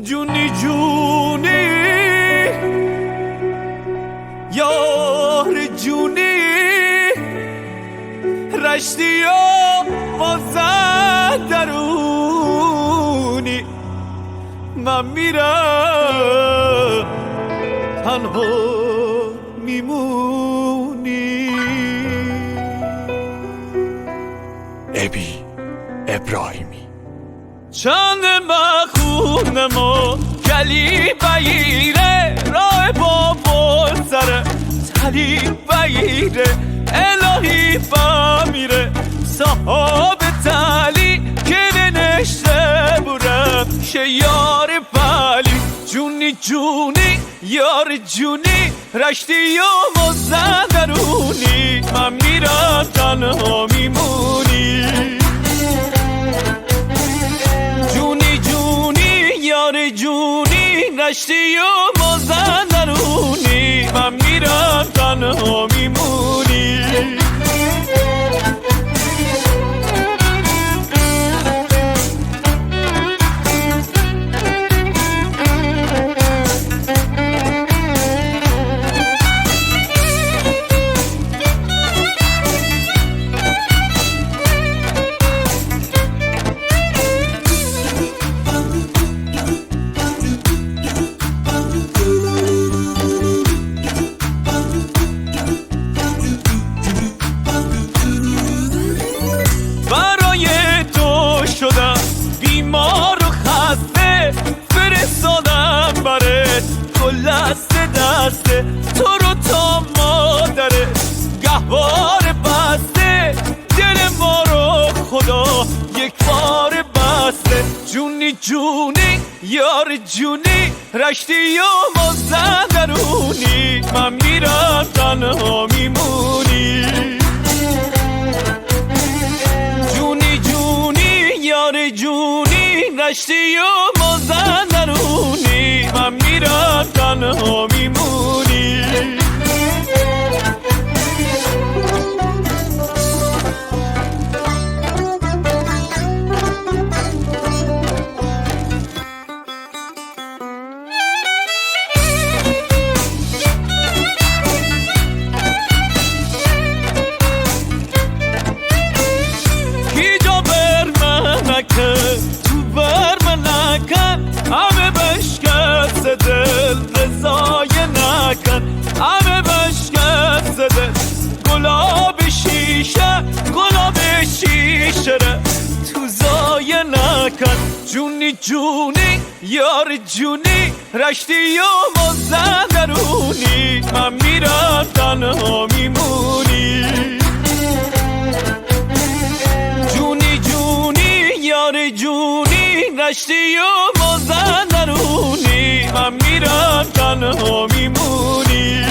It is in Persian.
جونی جونی یار جونی رشتی و بازد درونی من میرم تنها میمونی ابی ابراهیمی چند مخونم و گلی بگیره راه بابا سر تلی بگیره الهی بمیره صحاب تلی که ننشته بورم شیار پلی جونی جونی یار جونی رشتی و مزن درونی من میرم تنها میمونی جونی جونی یار جونی رشتی و مزن درونی من میرم تنها میمونی شدم بیمار و خسته فرستادم برات گل دسته تو رو تا مادره گهوار بسته دل ما رو خدا یک بار بسته جونی جونی یار جونی رشتی و مزن درونی من میرم تنها میمونی یار جونی رشتی و مزن درونی من میرم تنها میمونی تو بر من نکن همه بشکست دل رضای نکن همه بشکست دل گلاب شیشه ره تو زای نکن جونی جونی یار جونی رشتی و مزن درونی من میرم تنها میمونی یار جونی رشتی و مزن درونی من میرم تنها میمونی